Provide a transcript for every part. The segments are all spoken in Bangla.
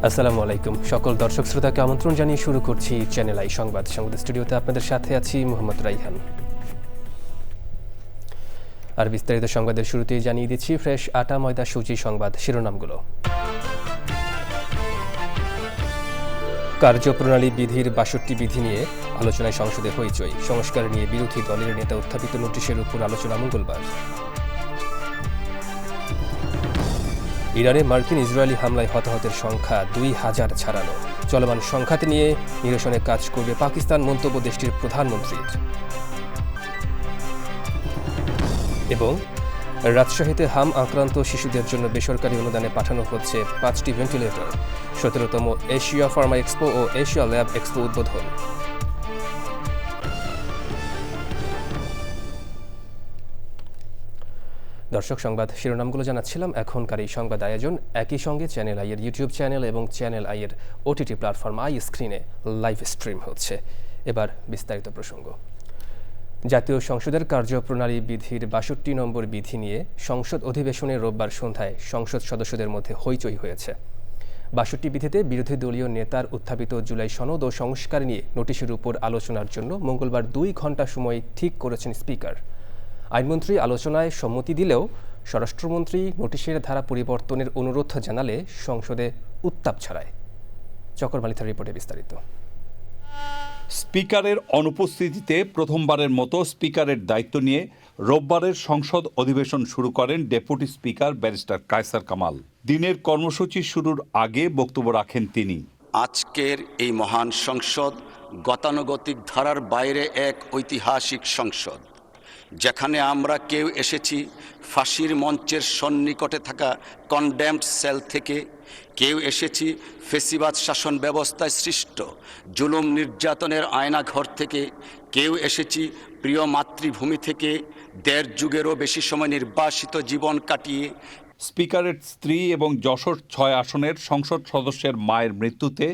আসসালামু আলাইকুম সকল দর্শক শ্রোতাকে আমন্ত্রণ জানিয়ে শুরু করছি চ্যানেল আই সংবাদ স্টুডিওতে আপনাদের সাথে আছি মোহাম্মদ রাইহান। আর বিস্তারিত সংবাদের শুরুতেই জানিয়ে দিচ্ছি ফ্রেশ আটা ময়দা সুজি সংবাদ শিরোনামগুলো। কার্যপ্রণালী বিধির ৬২ বিধি নিয়ে আলোচনায় সংসদে হইচই, সংস্কার নিয়ে বিরোধী দলের নেতা উত্থাপিত নোটিশের উপর আলোচনা মঙ্গলবার। ইরানে মার্কিন ইসরায়েলি হামলায় হতাহতের সংখ্যা ২,০০০ ছাড়ানো, চলমান সংঘাত নিয়ে নিরসনে কাজ করবে পাকিস্তান, মন্তব্য দেশটির প্রধানমন্ত্রীর। এবং রাজশাহীতে হাম আক্রান্ত শিশুদের জন্য বেসরকারি অনুদানে পাঠানো হচ্ছে ৫টি ভেন্টিলেটর, ১৭তম এশিয়া ফার্মা এক্সপো ও এশিয়া ল্যাব এক্সপো উদ্বোধন। দর্শক, সংবাদ শিরোনামগুলো জানাচ্ছিলাম। এখনকার এই সংবাদ আয়োজন একই সঙ্গে চ্যানেল আইয়ের ইউটিউব চ্যানেল এবং চ্যানেল আইয়ের ওটিটি প্ল্যাটফর্ম আই স্ক্রিনে লাইভ স্ট্রিম হচ্ছে। এবার বিস্তারিত প্রসঙ্গ। জাতীয় সংসদের কার্যপ্রণালী বিধির ৬২ নম্বর বিধি নিয়ে সংসদ অধিবেশনে রোববার সন্ধ্যায় সংসদ সদস্যদের মধ্যে হইচই হয়েছে। ৬২ বিধিতে বিরোধী দলীয় নেতার উত্থাপিত জুলাই সনদ ও সংস্কার নিয়ে নোটিশের উপর আলোচনার জন্য মঙ্গলবার ২ ঘণ্টা সময় ঠিক করেছেন স্পিকার। আইনমন্ত্রী আলোচনায় সম্মতি দিলেও স্বরাষ্ট্রমন্ত্রী নোটিশের ধারা পরিবর্তনের অনুরোধ জানালে সংসদে উত্তাপ ছড়ায়। চকর মালিথার রিপোর্টে বিস্তারিত। স্পিকারের অনুপস্থিতিতে প্রথমবারের মতো স্পিকারের দায়িত্ব নিয়ে রোববারের সংসদ অধিবেশন শুরু করেন deputy speaker barrister Kaiser Kamal. দিনের কর্মসূচি শুরুর আগে বক্তব্য রাখেন তিনি। আজকের এই মহান সংসদ গতানুগতিক ধারার বাইরে এক ঐতিহাসিক সংসদ, যেখানে আমরা কেউ এসেছি ফাঁসির মঞ্চের সন্নিকটে থাকা কনডেমড সেল থেকে, কেউ এসেছি ফেসিবাদ শাসন ব্যবস্থায় সৃষ্ট জুলুম নির্যাতনের আয়নাঘর থেকে, কেউ এসেছি প্রিয় মাতৃভূমি থেকে ১.৫ যুগেরও বেশি সময় নির্বাসিত জীবন কাটিয়ে। স্পিকারের স্ত্রী এবং যশোর ৬ আসনের সংসদ সদস্যের মায়ের মৃত্যুতে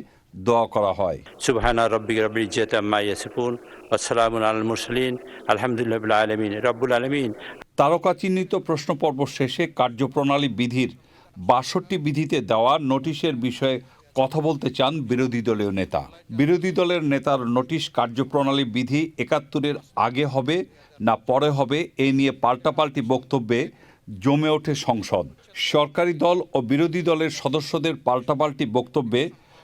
দোয়া করা হয়। সুবহানা রাব্বিকা রাব্বিল ইজ্জাতি আম্মা ইয়াসিফুন ওয়া সালামুন আলাল মুরসালিন আলহামদুলিল্লাহি রাব্বিল আলামিন রাব্বুল আলামিন। তারকা চিহ্নিত প্রশ্নপর্ব শেষে কার্যপ্রণালী বিধির ৬২ বিধিতে দেওয়া নোটিশের বিষয়ে কথা বলতে চান বিরোধী দলীয় নেতা। বিরোধী দলের নেতার নোটিশ কার্যপ্রণালী বিধি ৭১-এর আগে হবে না পরে হবে এই নিয়ে পাল্টাপাল্টি বক্তব্যে জমে ওঠে সংসদ। সরকারি দল ও বিরোধী দলের সদস্যদের পাল্টাপাল্টি বক্তব্যে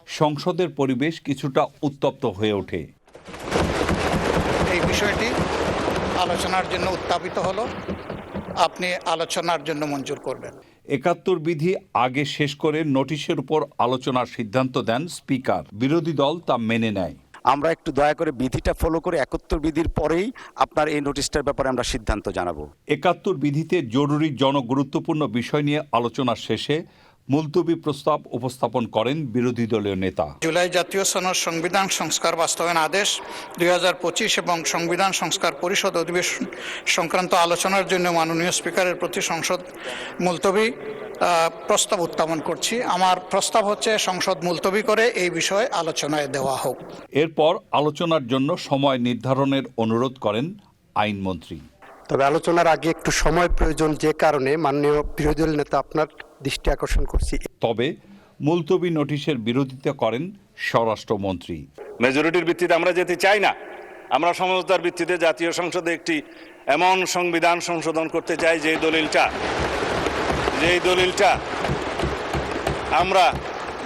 সংসদের পরিবেশ কিছুটা উত্তপ্ত হয়ে ওঠে। এই বিষয়টি আলোচনার জন্য উত্থাপিত হলো, আপনি আলোচনার জন্য মঞ্জুর করবেন। ৭১ বিধি আগে শেষ করে নোটিশের উপর আলোচনার সিদ্ধান্ত দেন স্পিকার। বিরোধী দল তা মেনে নেয়। আমরা একটু দয়া করে বিধিটা ফলো করে ৭১ বিধির পরেই আপনার এই নোটিশটার ব্যাপারে আমরা সিদ্ধান্ত জানাবো। ৭১ বিধিতে জরুরি জনগুরুত্বপূর্ণ বিষয় নিয়ে আলোচনা শেষে মুলতবি প্রস্তাব উপস্থাপন করেন বিরোধী দলীয় নেতা। জুলাই জাতীয় সনদ সংবিধান সংস্কার বাস্তবায়ন আদেশ ২০২৫ এবং সংবিধান সংস্কার পরিষদ অধিবেশন সংক্রান্ত আলোচনার জন্য মাননীয় স্পিকারের প্রতি সংসদ মুলতবি প্রস্তাব উত্থাপন করছি। আমার প্রস্তাব হচ্ছে সংসদ মুলতবি করে এই বিষয়ে আলোচনায় দেওয়া হোক। এরপর আলোচনার জন্য সময় নির্ধারণের অনুরোধ করেন আইনমন্ত্রী। তবে আলোচনার আগে একটু সময় প্রয়োজন, যে কারণে মাননীয় বিরোধী দল নেতা আপনার দৃষ্টি আকর্ষণ করছি। তবে মুলতবি নোটিশের বিরোধিতা করেন স্বরাষ্ট্রমন্ত্রী। মেজরিটির ভিত্তিতে আমরা যেতে চাই না। আমরা সমঝোতার ভিত্তিতে জাতীয় সংসদে একটি এমন সংবিধান সংশোধন করতে চাই যেই দলিলটা আমরা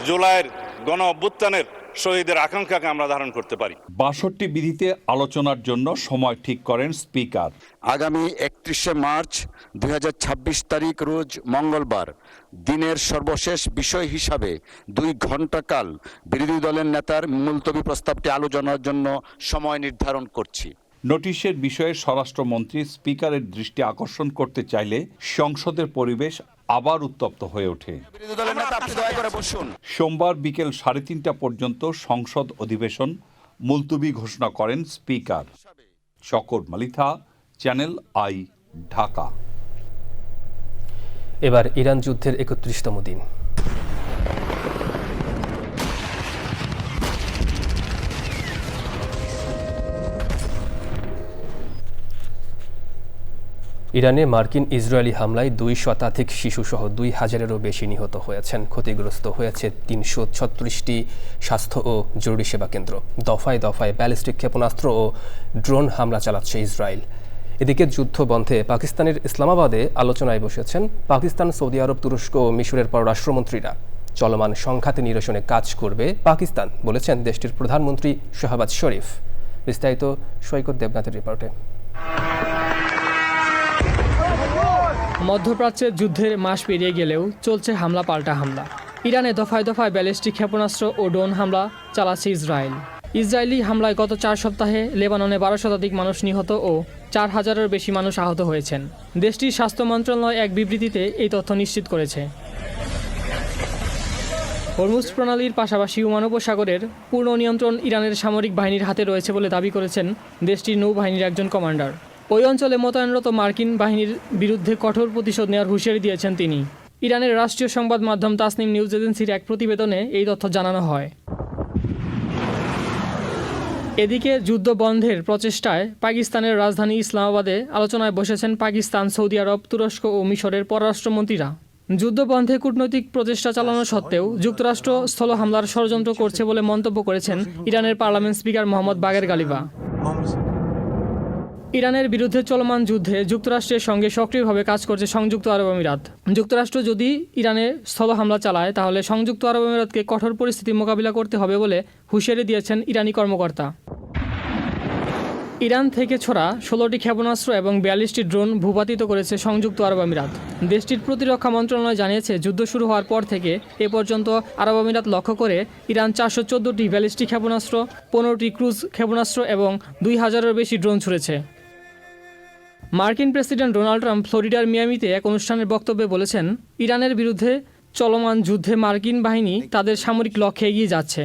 জুলাইয়ের গণ অভ্যুত্থানের শহীদের আকাঙ্ক্ষাকে আমরা ধারণ করতে পারি। ৬২ বিধিতে আলোচনার জন্য সময় ঠিক করেন স্পিকার। আগামী ৩১শে মার্চ ২০২৬ তারিখ রোজ মঙ্গলবার দিনের সর্বশেষ বিষয় হিসাবে ২ ঘণ্টা কাল বিরোধী দলের নেতার মুলতবি প্রস্তাবটি আলোচনার জন্য সময় নির্ধারণ করছি। নোটিশের বিষয়ে স্বরাষ্ট্রমন্ত্রী স্পিকারের দৃষ্টি আকর্ষণ করতে চাইলে সংসদের পরিবেশ আবার উত্তপ্ত হয়ে ওঠে। সোমবার বিকেল ৩:৩০ পর্যন্ত সংসদ অধিবেশন মুলতবি ঘোষণা করেন speaker. Chakor Malitha, channel I, Dhaka. এবার ইরান যুদ্ধের ৩১তম দিন। ইরানে মার্কিন ইসরায়েলি হামলায় 2 শতাধিক শিশুসহ 2000-এরও বেশি নিহত হয়েছেন। ক্ষতিগ্রস্ত হয়েছে 336টি স্বাস্থ্য ও জরুরি সেবা কেন্দ্র। দফায় দফায় ব্যালিস্টিক ক্ষেপণাস্ত্র ও ড্রোন হামলা চালাচ্ছে ইসরায়েল। এদিকে যুদ্ধ বন্ধে পাকিস্তানের ইসলামাবাদে আলোচনায় বসেছেন পাকিস্তান, সৌদি আরব, তুরস্ক ও মিশরের পররাষ্ট্রমন্ত্রীরা। চলমান সংঘাতে নিরসনে কাজ করবে পাকিস্তান, বলেছেন দেশটির প্রধানমন্ত্রী শাহবাজ শরীফ। বিস্তারিত সৈকত দেবনাথের রিপোর্টে। মধ্যপ্রাচ্যের যুদ্ধের মাস পেরিয়ে গেলেও চলছে হামলা পাল্টা হামলা। ইরানে দফায় দফায় ব্যালিস্টিক ক্ষেপণাস্ত্র ও ড্রোন হামলা চালাচ্ছে ইসরায়েল। ইসরায়েলি হামলায় গত 4 সপ্তাহে লেবাননে 12 শতাধিক মানুষ নিহত ও 4000-এর বেশি মানুষ আহত হয়েছেন। দেশটির স্বাস্থ্য মন্ত্রণালয় এক বিবৃতিতে এই তথ্য নিশ্চিত করেছে। হরমুজ প্রণালীর পাশাপাশি ওমান উপসাগরের পূর্ণ নিয়ন্ত্রণ ইরানের সামরিক বাহিনীর হাতে রয়েছে বলে দাবি করেছেন দেশটির নৌবাহিনীর একজন কমান্ডার। ওই অঞ্চলে মোতায়েনরত মার্কিন বাহিনীর বিরুদ্ধে কঠোর প্রতিশোধ নেওয়ার হুঁশিয়ারি দিয়েছেন তিনি। ইরানের রাষ্ট্রীয় সংবাদ মাধ্যম তাসনিম নিউজ এজেন্সির এক প্রতিবেদনে এই তথ্য জানানো হয়। এদিকে যুদ্ধ বন্ধের প্রচেষ্টায় পাকিস্তানের রাজধানী ইসলামাবাদে আলোচনায় বসেছেন পাকিস্তান, সৌদি আরব, তুরস্ক ও মিশরের পররাষ্ট্রমন্ত্রীরা। যুদ্ধ বন্ধে কূটনৈতিক প্রচেষ্টা চালানো সত্ত্বেও যুক্তরাষ্ট্র স্থল হামলার ষড়যন্ত্র করছে বলে মন্তব্য করেছেন ইরানের পার্লামেন্ট স্পিকার মোহাম্মদ বাগের গালিবা। ইরানের বিরুদ্ধে চলমান যুদ্ধে যুক্তরাষ্ট্রের সঙ্গে সক্রিয়ভাবে কাজ করছে সংযুক্ত আরব আমিরাত। যুক্তরাষ্ট্র যদি ইরানে স্থল হামলা চালায় তাহলে সংযুক্ত আরব আমিরাতকে কঠোর পরিস্থিতি মোকাবিলা করতে হবে বলে হুঁশিয়ারি দিয়েছেন ইরানি কর্মকর্তা। ইরান থেকে ছোড়া 16টি ক্ষেপণাস্ত্র এবং 42টি ড্রোন ভূপাতিত করেছে সংযুক্ত আরব আমিরাত। দেশটির প্রতিরক্ষা মন্ত্রণালয় জানিয়েছে, যুদ্ধ শুরু হওয়ার পর থেকে এ পর্যন্ত আরব আমিরাত লক্ষ্য করে ইরান 414টি ব্যালিস্টিক ক্ষেপণাস্ত্র, 15টি ক্রুজ ক্ষেপণাস্ত্র এবং 2000-এর বেশি ড্রোন ছুড়েছে। মার্কিন প্রেসিডেন্ট ডোনাল্ড ট্রাম্প ফ্লোরিডার মিয়ামিতে এক অনুষ্ঠানের বক্তব্যে বলেছেন, ইরানের বিরুদ্ধে চলমান যুদ্ধে মার্কিন বাহিনী তাদের সামরিক লক্ষ্যে এগিয়ে যাচ্ছে।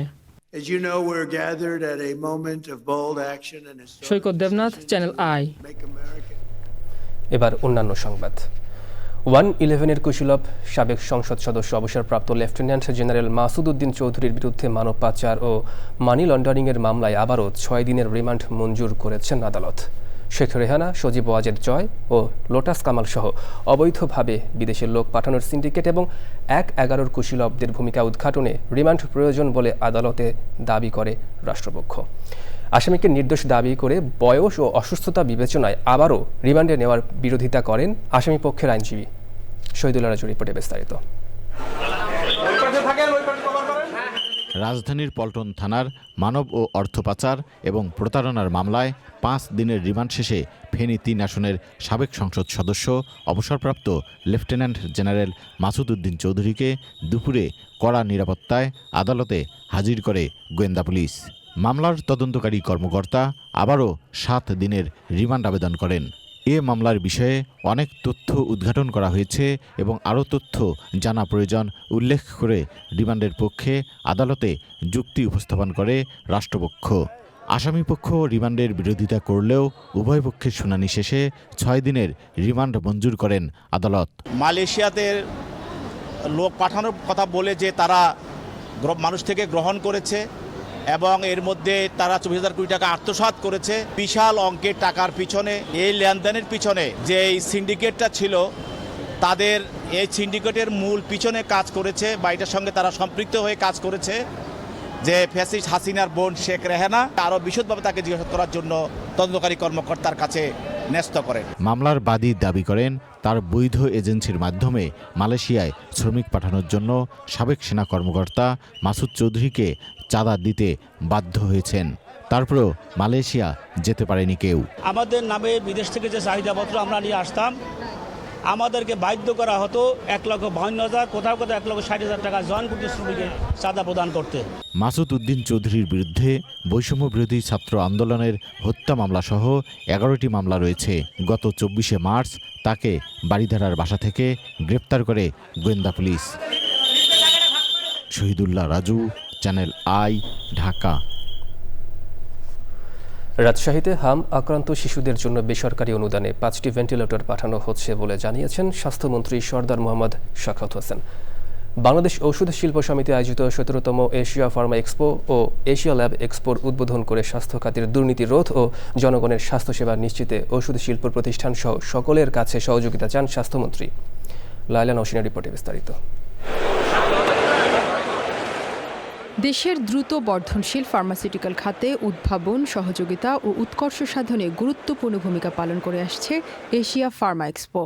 সৈকত দেবনাথ, চ্যানেল আই। এবার অন্যান্য সংবাদ। 111-এর কুশীলব সাবেক সংসদ সদস্য অবসরপ্রাপ্ত লেফটেন্যান্ট জেনারেল মাসুদ উদ্দিন চৌধুরীর বিরুদ্ধে মানব পাচার ও মানি লন্ডারিংয়ের মামলায় আবারও 6 দিনের রিমান্ড মঞ্জুর করেছেন আদালত। শেখ রেহানা, সজীব ওয়াজেদ জয় ও লোটাস কামাল সহ অবৈধভাবে বিদেশের লোক পাঠানোর সিন্ডিকেট এবং 1-11 কুশীলবদের ভূমিকা উদ্ঘাটনে রিমান্ড প্রয়োজন বলে আদালতে দাবি করে রাষ্ট্রপক্ষ। আসামিকে নির্দোষ দাবি করে বয়স ও অসুস্থতা বিবেচনায় আবারও রিমান্ডে নেওয়ার বিরোধিতা করেন আসামি পক্ষের আইনজীবী। শহীদুল্লাহ রাজু রিপোর্টে বিস্তারিত। রাজধানীর পল্টন থানার মানব ও অর্থ পাচার এবং প্রতারণার মামলায় 5 দিনের রিমান্ড শেষে ফেনী 3 আসনের সাবেক সংসদ সদস্য অবসরপ্রাপ্ত লেফটেন্যান্ট জেনারেল মাসুদ উদ্দিন চৌধুরীকে দুপুরে কড়া নিরাপত্তায় আদালতে হাজির করে গোয়েন্দা পুলিশ। মামলার তদন্তকারী কর্মকর্তা আবারও 7 দিনের রিমান্ড আবেদন করেন। এ মামলার বিষয়ে অনেক তথ্য উদ্ঘাটন করা হয়েছে এবং আরও তথ্য জানা প্রয়োজন উল্লেখ করে রিমান্ডের পক্ষে আদালতে যুক্তি উপস্থাপন করে রাষ্ট্রপক্ষ। আসামিপক্ষ রিমান্ডের বিরোধিতা করলেও উভয় পক্ষের শুনানি শেষে 6 দিনের রিমান্ড মঞ্জুর করেন আদালত। মালয়েশিয়াতে লোক পাঠানোর কথা বলে যে তারা মানুষ থেকে গ্রহণ করেছে এবং এর মধ্যে তারা 24,000 কোটি টাকা আত্মসাৎ করেছে। বিশাল অঙ্কের টাকার পিছনে, এই লেনদেনের পিছনে যে এই সিন্ডিকেটটা ছিল, তাদের এই সিন্ডিকেটের মূল পিছনে কাজ করেছে বা এটার সঙ্গে তারা সম্পৃক্ত হয়ে কাজ করেছে যে ফ্যাসিস্ট হাসিনার বোন শেখ রেহানা। আরও বিশদভাবে তাকে জিজ্ঞাসা করার জন্য তদন্তকারী কর্মকর্তার কাছে ন্যস্ত করেন। মামলার বাদী দাবি করেন, তার বৈধ এজেন্সির মাধ্যমে মালয়েশিয়ায় শ্রমিক পাঠানোর জন্য সাবেক সেনা কর্মকর্তা মাসুদ চৌধুরীকে চাঁদা দিতে বাধ্য হয়েছেন। তারপরেও মালয়েশিয়া যেতে পারেনি কেউ। আমাদের নামে বিদেশ থেকে যে চাহিদাপত্র আমরা নিয়ে আসতাম, আমাদেরকে বাধ্য করা হতো 1,52,000, কোথাও কোথাও 1,60,000 টাকা জন প্রতি শ্রমিকের চাঁদা প্রদান করতে। মাসুদ উদ্দিন চৌধুরীর বিরুদ্ধে বৈষম্য বিরোধী ছাত্র আন্দোলনের হত্যা মামলা সহ 11টি মামলা রয়েছে। গত 24শে মার্চ তাকে বারিধারার বাসা থেকে গ্রেপ্তার করে গোয়েন্দা police. Shahidullah Raju, channel I, Dhaka. রাজশাহীতে হাম আক্রান্ত শিশুদের জন্য বেসরকারি অনুদানে 5টি ভেন্টিলেটর পাঠানো হচ্ছে বলে জানিয়েছেন স্বাস্থ্যমন্ত্রী সরদার মোহাম্মদ শাখাওয়াত হোসেন। বাংলাদেশ ঔষধ শিল্প সমিতি আয়োজিত 17তম এশিয়া ফার্মা এক্সপো ও এশিয়া ল্যাব এক্সপোর উদ্বোধন করে স্বাস্থ্য খাতের দুর্নীতি রোধ ও জনগণের স্বাস্থ্যসেবা নিশ্চিতে ঔষধ শিল্প প্রতিষ্ঠান সহ সকলের কাছে সহযোগিতা চান স্বাস্থ্যমন্ত্রী। লায়লা নওশিনের রিপোর্টে বিস্তারিত। দেশের দ্রুত বর্ধনশীল ফার্মাসিউটিক্যাল খাতে উদ্ভাবন, সহযোগিতা ও উৎকর্ষ সাধনে গুরুত্বপূর্ণ ভূমিকা পালন করে আসছে এশিয়া ফার্মা এক্সপো।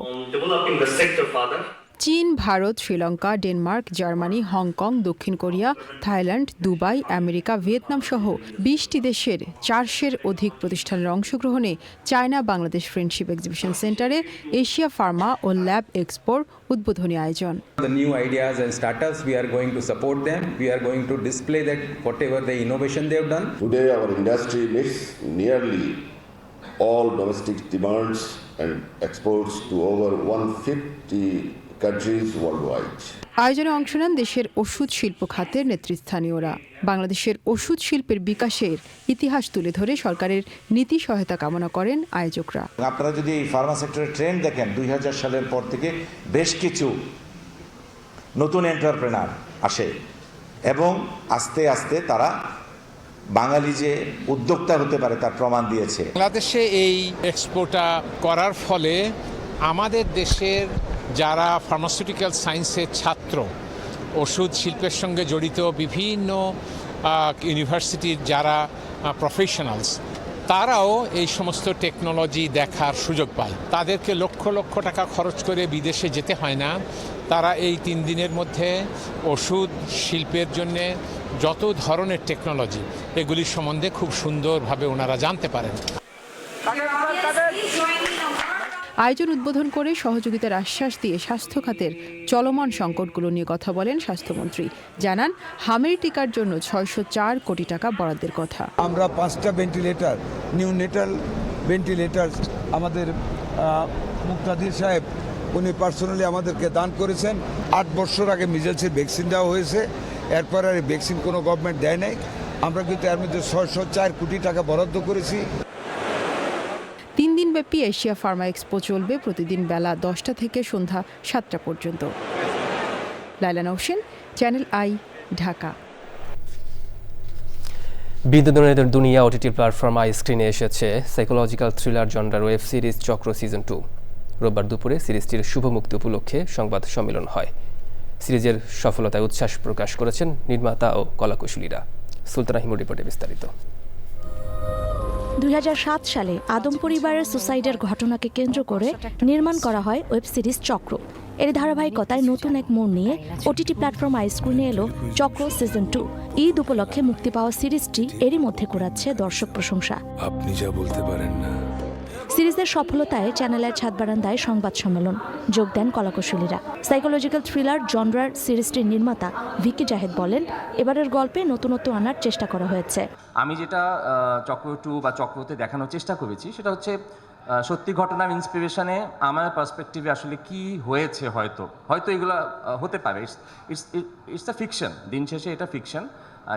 চীন, Bharat, Sri Lanka, Denmark, Germany, Hong Kong, দক্ষিণ Korea, Thailand, Dubai, America, Vietnam সহ 20টি দেশের 400-এর অধিক প্রতিষ্ঠানের অংশগ্রহণে চায়না বাংলাদেশ ফ্রেন্ডশিপ এক্সিবিশন সেন্টারে এশিয়া ফার্মা ও ল্যাব এক্সপোর উদ্বোধনী আয়োজন। The new ideas and startups, we are going to support them. We are going to display that whatever the innovation they have done. Today our industry meets nearly all domestic demands and exports to over 150 countries worldwide. আয়োজনে অংশ নেন দেশের ওষুধ শিল্প খাতের নেতৃস্থানীয়রা। বাংলাদেশের ওষুধ শিল্পের বিকাশের ইতিহাস তুলে ধরে সরকারের নীতি সহায়তা কামনা করেন আয়োজকরা। আপনারা যদি এই ফার্মা সেক্টরের ট্রেন্ড দেখেন, 2000 সালের পর থেকে বেশ কিছু নতুন এন্টারপ্রেনার আসে এবং আস্তে আস্তে তারা বাঙালি যে উদ্যোক্তা হতে পারে তার প্রমাণ দিয়েছে। বাংলাদেশে এই এক্সপোটা করার ফলে আমাদের দেশের যারা ফার্মাসিউটিক্যাল সায়েন্সের ছাত্র, ওষুধ শিল্পের সঙ্গে জড়িত বিভিন্ন ইউনিভার্সিটির যারা প্রফেশনালস, তারাও এই সমস্ত টেকনোলজি দেখার সুযোগ পায়। তাদেরকে লক্ষ লক্ষ টাকা খরচ করে বিদেশে যেতে হয় না। তারা এই 3 দিনের মধ্যে ওষুধ শিল্পের জন্যে যত ধরনের টেকনোলজি, এগুলির সম্বন্ধে খুব সুন্দরভাবে ওনারা জানতে পারেন। আয়োজন উদ্বোধন করে সহযোগিতার আশ্বাস দিয়ে স্বাস্থ্য খাতের চলমান সংকটগুলো নিয়ে কথা বলেন স্বাস্থ্যমন্ত্রী। জানান, হামের টিকার জন্য 604 কোটি টাকা বরাদ্দের কথা। আমরা 5টা ভেন্টিলেটর, নিউনেটাল ভেন্টিলেটর আমাদের মুক্তাদির সাহেব উনি পার্সোনালি আমাদেরকে দান করেছেন। 8 বছর আগে মিজেলসের ভ্যাকসিন দেওয়া হয়েছে, এরপর আর ভ্যাকসিন কোনো গভর্নমেন্ট দেয় নাই। আমরা কিন্তু এর মধ্যে 604 কোটি টাকা বরাদ্দ করেছি। 3 দিনব্যাপী এশিয়া ফার্মা এক্সপো চলবে প্রতিদিন বেলা 10টা থেকে সন্ধ্যা 7টা পর্যন্ত। Laila Nowshin, channel I, Dhaka. বিনোদনের দুনিয়া ওটিটি প্ল্যাটফর্ম আই স্ক্রিনে এসেছে সাইকোলজিক্যাল থ্রিলার জনরার ওয়েব সিরিজ চক্র সিজন 2। রোববার দুপুরে সিরিজটির শুভ মুক্তি উপলক্ষে সংবাদ সম্মেলন হয়। সিরিজের সফলতায় উচ্ছ্বাস প্রকাশ করেছেন নির্মাতা ও কলাকুশলীরা। সুলতানা হিমুর রিপোর্টে বিস্তারিত। 2007 সালে আদম পরিবারের সুসাইডের ঘটনাকে কেন্দ্র করে নির্মাণ করা হয় ওয়েব সিরিজ চক্র। এর ধারাবাহিকতায় নতুন এক মোড় নিয়ে ওটিটি প্ল্যাটফর্ম আই স্ক্রিনে এলো চক্র সিজন 2। ঈদ উপলক্ষে মুক্তি পাওয়া সিরিজটি এরই মধ্যে কুড়াচ্ছে দর্শক প্রশংসা। আপনি যা বলতে পারেন না। সিরিজের সফলতায় চ্যানেলের ছাদ বারান্দায় সংবাদ সম্মেলন, যোগ দেন কলাকুশলীরা। সাইকোলজিক্যাল থ্রিলার জনরার সিরিজটির নির্মাতা ভিকি জাহেদ বলেন, এবারের গল্পে নতুনত্ব আনার চেষ্টা করা হয়েছে। আমি যেটা চক্র 2 বা চক্রতে দেখানোর চেষ্টা করেছি সেটা হচ্ছে সত্যি ঘটনার ইন্সপিরেশনে আমার পার্সপেক্টিভে আসলে কি হয়েছে, হয়তো এগুলো হতে পারে। ইটস আ ফিকশন, দিন শেষে এটা ফিকশন,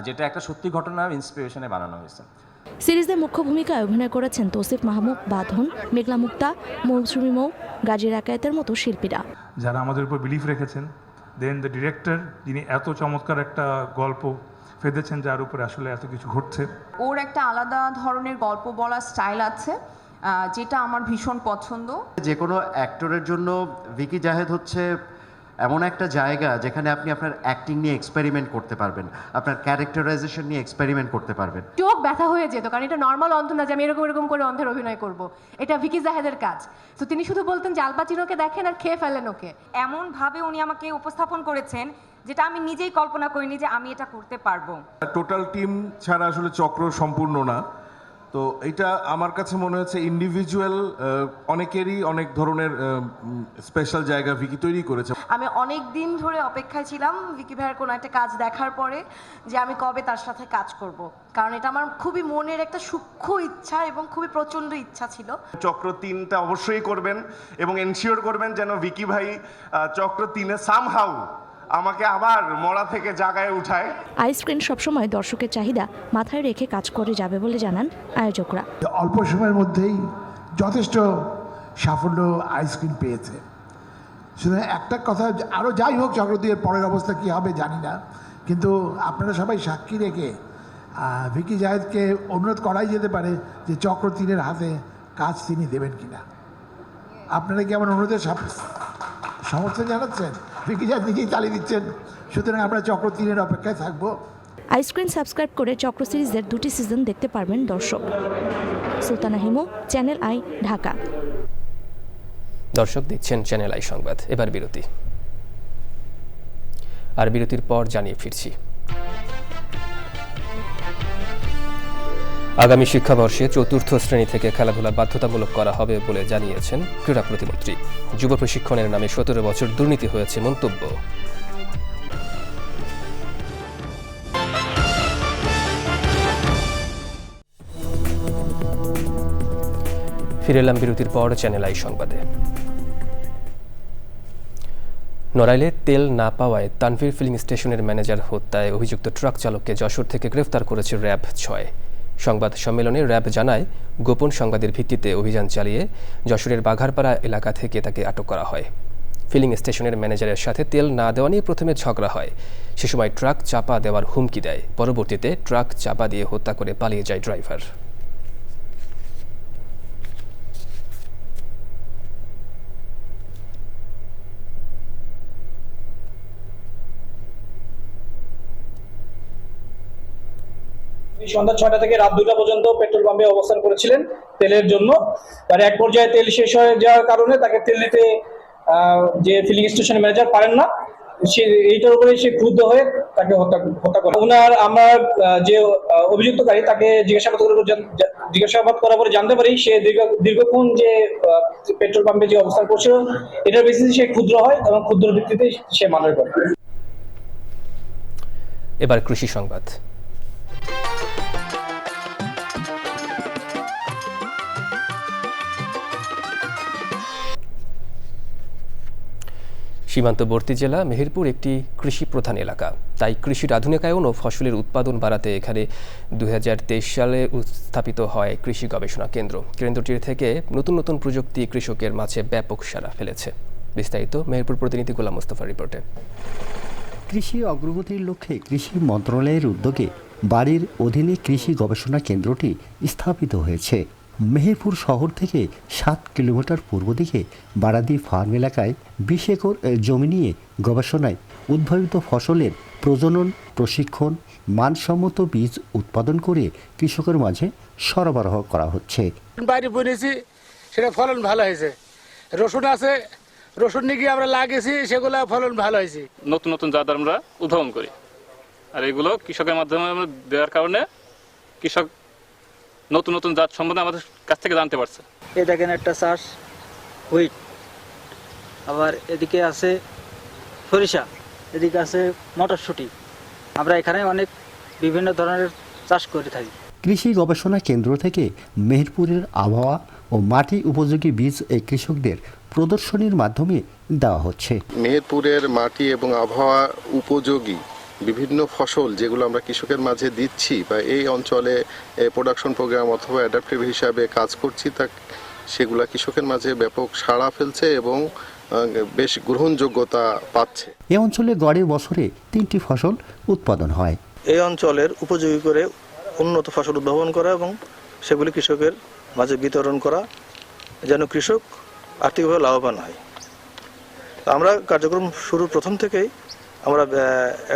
যেটা একটা সত্যি ঘটনার ইন্সপিরেশনে বানানো হয়েছে। সিরিজে মুখ্য ভূমিকায় অভিনয় করেছেন তৌসিফ মাহমুদ বাঁধন, মেঘলা মুক্তা, মৌসুমী মৌ, গাজী রাকায়েতের মতো শিল্পীরা যারা আমাদের উপর বিলিভ রেখেছেন। দেন দ্য ডিরেক্টর, যিনি এত চমৎকার একটা গল্প ফেঁদেছেন যার উপরে আসলে এত কিছু ঘটছে। ওর একটা আলাদা ধরনের গল্প বলার স্টাইল আছে, যেটা আমার ভীষণ পছন্দ। যে কোনো অ্যাক্টরের জন্য ভিকি জাহেদ হচ্ছে এমন একটা জায়গা যেখানে আপনি আপনার অ্যাক্টিং নিয়ে এক্সপেরিমেন্ট করতে পারবেন, আপনার ক্যারেক্টারাইজেশন নিয়ে এক্সপেরিমেন্ট করতে পারবেন। চোখ ব্যথা হয়ে যেত, কারণ এটা নর্মাল অন্ধ না যে আমি এরকম করে অন্ধের অভিনয় করব। এটা ভিকি জাহেদের কাজ। তো তিনি শুধু বলতেন যে আল পাচিনোকে দেখেন আর খেয়ে ফেলেন ওকে। এমনভাবে উনি আমাকে উপস্থাপন করেছেন যেটা আমি নিজেই কল্পনা করিনি যে আমি এটা করতে পারবো। টোটাল টিম ছাড়া আসলে চক্র সম্পূর্ণ না। তো এটা আমার কাছে মনে হচ্ছে ইন্ডিভিজুয়াল অনেকেরই অনেক ধরনের স্পেশাল জায়গা ভিকি তৈরি করেছে। আমি অনেক দিন ধরে অপেক্ষায় ছিলাম ভিকি ভাইয়ের কোনো একটা কাজ দেখার পরে যে আমি কবে তার সাথে কাজ করব, কারণ এটা আমার খুবই মনের একটা সূক্ষ্ম ইচ্ছা এবং খুবই প্রচণ্ড ইচ্ছা ছিল। চক্র 3টা অবশ্যই করবেন এবং এনশিওর করবেন যেন ভিকি ভাই চক্র 3-এ সামহাউ আমাকে আবার মরা থেকে জাগায় উঠায়। আই স্ক্রিন সবসময় দর্শকের চাহিদা মাথায় রেখে কাজ করে যাবে বলে জানান আয়োজকরা। অল্প সময়ের মধ্যেই যথেষ্ট সাফল্য আই স্ক্রিন পেয়েছে, সুতরাং একটা কথা, আরও যাই হোক চক্রদ্বীপের পরের অবস্থা কী হবে জানি না, কিন্তু আপনারা সবাই সাক্ষী রেখে ভিকি জাহেদকে অনুরোধ করাই যেতে পারে যে চক্র 3-এর হাতে কাজ তিনি দেবেন কিনা। আপনারা কি আমার অনুরোধের সমর্থন জানাচ্ছেন? ভিকি জাহেদ নিজেই চালিয়ে দিচ্ছেন, সুতরাং আমরা চক্র 3-এর অপেক্ষায় থাকবো। আইস্ক্রিন সাবস্ক্রাইব করে চক্র সিরিজের 2টি সিজন দেখতে পারবেন দর্শক। Sultana Himu, channel I, Dhaka. দর্শক দেখছেন চ্যানেল আই সংবাদ। এবার বিরতি, আর বিরতির পর জানিয়ে ফিরছি। আগামী শিক্ষাবর্ষে 4র্থ শ্রেণী থেকে খেলাধুলা বাধ্যতামূলক করা হবে বলে জানিয়েছেন ক্রীড়া প্রতিমন্ত্রী। যুব প্রশিক্ষণের নামে 17 বছর দুর্নীতি হয়েছে মন্তব্য। ফিরে এলাম বিরতির পর চ্যানেল আই সংবাদে। নড়াইলে তেল না পাওয়ায় তানভীর ফিলিং স্টেশনের ম্যানেজার হত্যায় অভিযুক্ত ট্রাক চালককে যশোর থেকে গ্রেফতার করেছে র্যাব 6। সংবাদ সম্মেলনে র্যাব জানায়, গোপন সংবাদের ভিত্তিতে অভিযান চালিয়ে যশোরের বাঘারপাড়া এলাকা থেকে তাকে আটক করা হয়। ফিলিং স্টেশনের ম্যানেজারের সাথে তেল না দেওয়া নিয়ে প্রথমে ঝগড়া হয়। সে সময় ট্রাক চাপা দেওয়ার হুমকি দেয়। পরবর্তীতে ট্রাক চাপা দিয়ে হত্যা করে পালিয়ে যায় ড্রাইভার। সন্ধ্যা 6টা থেকে রাত 2টা পর্যন্ত পেট্রোল পাম্পে অবস্থান করেছিলেন তেলের জন্য। তার এক পর্যায়ে তেল শেষ হয়ে যাওয়ার কারণে তাকে তেল দিতে যে ফিলিং স্টেশনের ম্যানেজার পারেন না, সে এইটার উপরে সে ক্রুদ্ধ হয়ে তাকে হত্যা করে। ওনার আমার যে অভিযুক্তকারী তাকে জিজ্ঞাসাবাদ করার পরে জানতে পারি সে দীর্ঘক্ষণ যে পেট্রোল পাম্পে যে অবস্থান করছিল এটার বেসিসে সে ক্ষুদ্র হয় এবং ক্ষুদ্র ভিত্তিতে সে মার্ডার করে। এবার কৃষি সংবাদ। সীমান্তবর্তী জেলা মেহেরপুর একটি কৃষি প্রধান এলাকা, তাই কৃষির আধুনিকায়ন ও ফসলের উৎপাদন বাড়াতে এখানে 2023 সালে স্থাপিত হয় কৃষি গবেষণা কেন্দ্র। কেন্দ্রটির থেকে নতুন নতুন প্রযুক্তি কৃষকের মাঝে ব্যাপক সাড়া ফেলেছে। বিস্তারিত মেহেরপুর প্রতিনিধি গোলাম মোস্তফার রিপোর্টে। কৃষি অগ্রগতির লক্ষ্যে কৃষি মন্ত্রণালয়ের উদ্যোগে বাড়ির অধীনে কৃষি গবেষণা কেন্দ্রটি স্থাপিত হয়েছে। মেহেরপুর শহর থেকে 7 কিলোমিটার পূর্ব দিকে বারাদি ফার্ম এলাকায় 20 একর জমি নিয়ে গবেষণায় উদ্ভাবিত ফসলের প্রজনন, প্রশিক্ষণ, মানসম্মত বীজ উৎপাদন করে কৃষকের মাঝে সরবরাহ করা হচ্ছে। বাইরে বুনেছি, সেটা ফলন ভালো হয়েছে। রসুন আছে, রসুন নিয়ে আমরা লাগিয়েছি, সেগুলো ফলন ভালো হয়েছে। নতুন নতুন জাত আমরা উদ্ভাবন করি, আর এগুলো কৃষকের মাধ্যমে আমরা দেওয়ার কারণে কৃষক নতুন নতুন জাত সম্বন্ধে আমাদের কাছ থেকে জানতে পারছে। এই দেখেন একটা চাষ হুইট, আবার এদিকে আছে সরিষা, এদিকে আছে মটরশুঁটি। আমরা এখানে অনেক বিভিন্ন ধরনের চাষ করে থাকি। কৃষি গবেষণা কেন্দ্র থেকে মেহেরপুরের আবহাওয়া ও মাটি উপযোগী বীজ এই কৃষকদের প্রদর্শনীর মাধ্যমে দেওয়া হচ্ছে। মেহেরপুরের মাটি এবং আবহাওয়া উপযোগী বিভিন্ন ফসল যেগুলো আমরা কৃষকের মাঝে দিচ্ছি বা এই অঞ্চলে প্রোডাকশন প্রোগ্রাম অথবা অ্যাডাপটিভ হিসাবে কাজ করছি, তা সেগুলো কৃষকের মাঝে ব্যাপক সাড়া ফেলছে এবং বেশ গ্রহণযোগ্যতা পাচ্ছে। এই অঞ্চলে গড়ে বছরে 3টি ফসল উৎপাদন হয়। এই অঞ্চলের উপযোগী করে উন্নত ফসল উদ্ভাবন করা এবং সেগুলি কৃষকের মাঝে বিতরণ করা, যেন কৃষক আর্থিকভাবে লাভবান হয়। আমরা কার্যক্রম শুরুর প্রথম থেকেই আমরা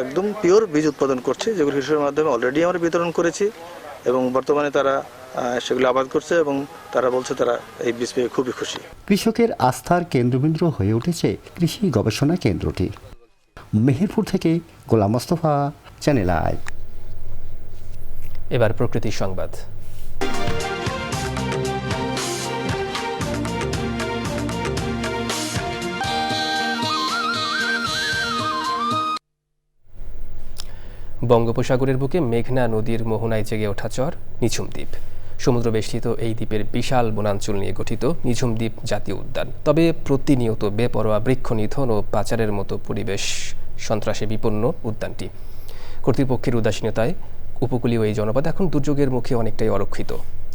একদম পিওর বীজ উৎপাদন করছি, যেগুলো কৃষকের মাধ্যমে অলরেডি আমরা বিতরণ করেছি এবং বর্তমানে তারা সেগুলো আবাদ করছে এবং তারা বলছে তারা এই বীজ পেয়ে খুবই খুশি। কৃষকের আস্থার কেন্দ্রবিন্দু হয়ে উঠেছে কৃষি গবেষণা কেন্দ্রটি। মেহেরপুর থেকে গোলাম মোস্তফা, চ্যানেল আই। এবার প্রকৃতি সংবাদ। বঙ্গোপসাগরের বুকে মেঘনা নদীর মোহনায় জেগে ওঠা চর নিঝুম দ্বীপ। সমুদ্র বেষ্টিত এই দ্বীপের বিশাল বনাঞ্চল নিয়ে গঠিত নিঝুম দ্বীপ জাতীয় উদ্যান। তবে প্রতিনিয়ত বেপরোয়া বৃক্ষ নিধন ও পাচারের মতো পরিবেশ সন্ত্রাসে বিপন্ন উদ্যানটি। কর্তৃপক্ষের উদাসীনতায় উপকূলীয় এই জনপদ এখন দুর্যোগের মুখে অনেকটাই অরক্ষিত।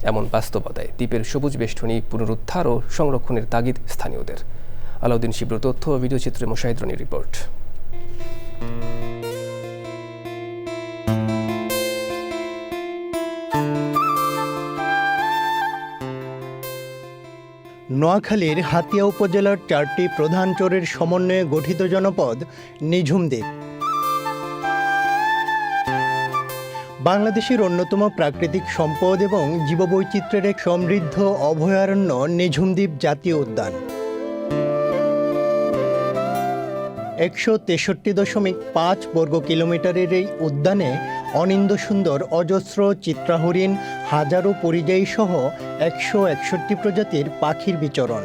এমন বাস্তবতায় দ্বীপের সবুজ বেষ্টনী পুনরুদ্ধার ও সংরক্ষণের তাগিদ স্থানীয়দের। আলাউদ্দিন শিবর তথ্য ও ভিডিও চিত্রে মোশাহিদ রনির রিপোর্ট। নোয়াখালীর হাতিয়া উপজেলার 4টি প্রধান চরের সমন্বয়ে গঠিত জনপদ নিঝুম দ্বীপ। বাংলাদেশের অন্যতম প্রাকৃতিক সম্পদ এবং জীববৈচিত্র্যের এক সমৃদ্ধ অভয়ারণ্য নিঝুম দ্বীপ জাতীয় উদ্যান। 163.5 বর্গ কিলোমিটারের এই উদ্যানে অনিন্দ্য সুন্দর অজস্র চিত্রাহরিণ, হাজারো পরিযায়ী সহ 161 প্রজাতির পাখির বিচরণ।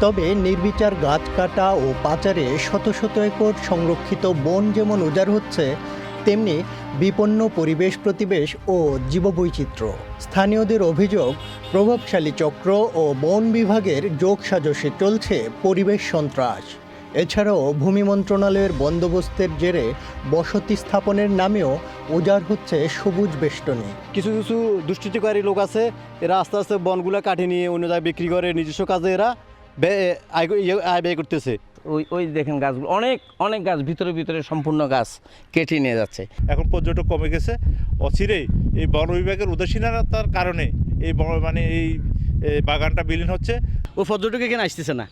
তবে নির্বিচার গাছ কাটা ও পাচারে শত শত একর সংরক্ষিত বন যেমন উজাড় হচ্ছে, তেমনি বিপন্ন পরিবেশ প্রতিবেশ ও জীববৈচিত্র্য। স্থানীয়দের অভিযোগ, প্রভাবশালী চক্র ও বন বিভাগের যোগসাজশে চলছে পরিবেশ সন্ত্রাস। এছাড়াও ভূমি মন্ত্রণালয়ের বন্দোবস্তের জেরে বসতি স্থাপনের নামেও উজাড় হচ্ছে সবুজ বেষ্টনী। কিছু কিছু দুষ্কৃতিকারী লোক আছে, এরা আস্তে আস্তে বনগুলো কাটে নিয়ে অন্য জায়গায় বিক্রি করে নিজস্ব কাজে এরা আয় ব্যয় করতেছে। ওই দেখেন গাছগুলো অনেক গাছ ভিতরে সম্পূর্ণ গাছ কেটে নিয়ে যাচ্ছে। এখন পর্যটক কমে গেছে, অচিরেই এই বন বিভাগের উদাসীনতার কারণে এই এই বাগানটা বিলীন হচ্ছে। ও পর্যটক এখানে আসতেছে না,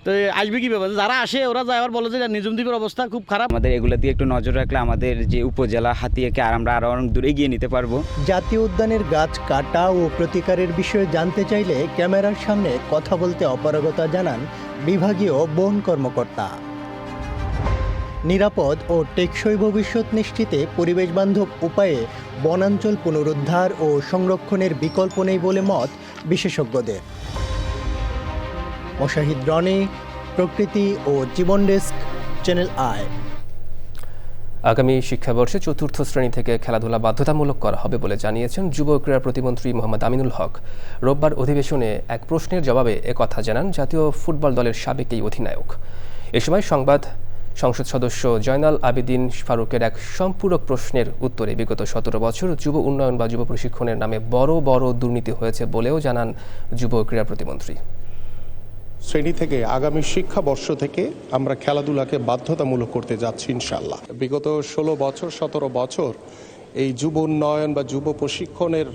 তো আসবে কী ব্যাপার? যারা আসে ওরা যায় আবার বলে যে নিঝুম দ্বীপের অবস্থা খুব খারাপ। আমাদের এগুলো দিয়ে একটু নজর রাখলে আমাদের যে উপজেলা হাতিয়াকে আমরা আরও অনেক দূর এগিয়ে নিতে পারবো। জাতীয় উদ্যানের গাছ কাটা ও প্রতিকারের বিষয়ে জানতে চাইলে ক্যামেরার সামনে কথা বলতে অপারগতা জানান বিভাগীয় বন কর্মকর্তা। নিরাপদ ও টেকসই ভবিষ্যৎ নিশ্চিতে পরিবেশবান্ধব উপায়ে বনাঞ্চল পুনরুদ্ধার ও সংরক্ষণের বিকল্প নেই বলে মত বিশেষজ্ঞদের। মোশাহিদ রনি, প্রকৃতি ও জীবন ডেস্ক, চ্যানেল আই। আগামী শিক্ষাবর্ষে 4র্থ শ্রেণী থেকে খেলাধুলা বাধ্যতামূলক করা হবে বলে জানিয়েছেন যুব ক্রীড়া প্রতিমন্ত্রী মোহাম্মদ আমিনুল হক। রোববার অধিবেশনে এক প্রশ্নের জবাবে একথা জানান জাতীয় ফুটবল দলের সাবেক এই অধিনায়ক। এ সময় সংসদ সদস্য জয়নাল আবেদিন ফারুকের এক সম্পূরক প্রশ্নের উত্তরে বিগত 17 বছর যুব উন্নয়ন বা যুব প্রশিক্ষণের নামে বড় বড় দুর্নীতি হয়েছে বলেও জানান যুব ক্রীড়া প্রতিমন্ত্রী। শ্রেণী থেকে আগামী শিক্ষাবর্ষ থেকে আমরা খেলাধুলাকে বাধ্যতামূলক করতে যাচ্ছি ইনশাআল্লাহ। বিগত 16 বছর 17 বছর এই যুব উন্নয়ন বা যুব প্রশিক্ষণের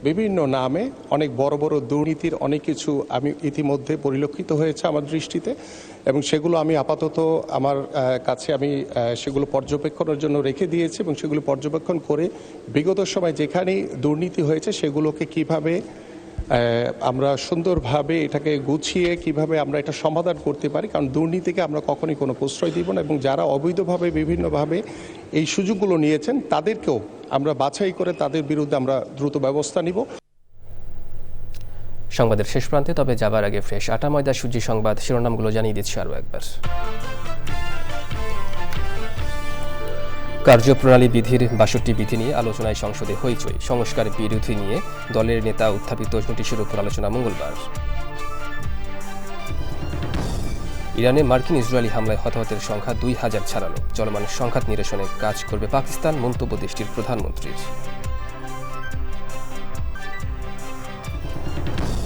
বিভিন্ন নামে অনেক বড় বড় দুর্নীতির অনেক কিছু আমি ইতিমধ্যে পরিলক্ষিত হয়েছে আমার দৃষ্টিতে, এবং সেগুলো আমি আপাতত আমার কাছে আমি সেগুলো পর্যবেক্ষণের জন্য রেখে দিয়েছি, এবং সেগুলো পর্যবেক্ষণ করে বিগত সময় যেখানেই দুর্নীতি হয়েছে সেগুলোকে কিভাবে আমরা সুন্দরভাবে এটাকে গুছিয়ে কিভাবে আমরা এটা সমাধান করতে পারি। কারণ দুর্নীতিকে আমরা কখনোই কোনো প্রশ্রয় দিব না, এবং যারা অবৈধভাবে বিভিন্নভাবে এই সুযোগগুলো নিয়েছেন তাদেরকেও আমরা বাছাই করে তাদের বিরুদ্ধে আমরা দ্রুত ব্যবস্থা নিব। সংবাদের শেষ প্রান্তে তবে যাবার আগে ফ্রেশ আটা ময়দা সুজি সংবাদ শিরোনামগুলো জানিয়ে দিচ্ছি আরও একবার। কার্যপ্রণালী বিধির 62 বিধি নিয়ে আলোচনায় সংসদে হইচই। সংস্কার বিরোধী নিয়ে দলের নেতা উত্থাপিত নোটিশের উপর আলোচনা মঙ্গলবার। ইরানে মার্কিন ইসরায়েলি হামলায় হতাহতের সংখ্যা 2000 ছাড়ালো। চলমান সংঘাত নিরসনে কাজ করবে পাকিস্তান, মন্তব্য দেশটির প্রধানমন্ত্রীর।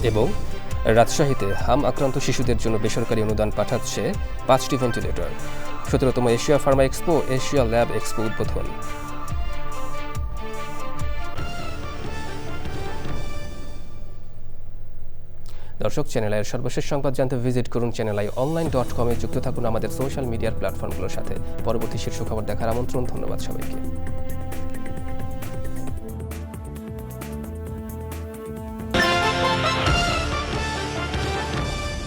এবং রাজশাহীতে হাম আক্রান্ত শিশুদের জন্য বেসরকারি অনুদান পাঠাচ্ছে 5টি ভেন্টিলেটর। 17তম Asia pharma expo, Asia lab expo উদ্বোধন। দর্শক, চ্যানেল আইয়ের সর্বশেষ সংবাদ জানতে ভিজিট করুন channelionline.com-এ। যুক্ত থাকুন আমাদের সোশ্যাল মিডিয়ার প্ল্যাটফর্মগুলোর সাথে। পরবর্তী শীর্ষ খবর দেখার আমন্ত্রণ। ধন্যবাদ সবাইকে।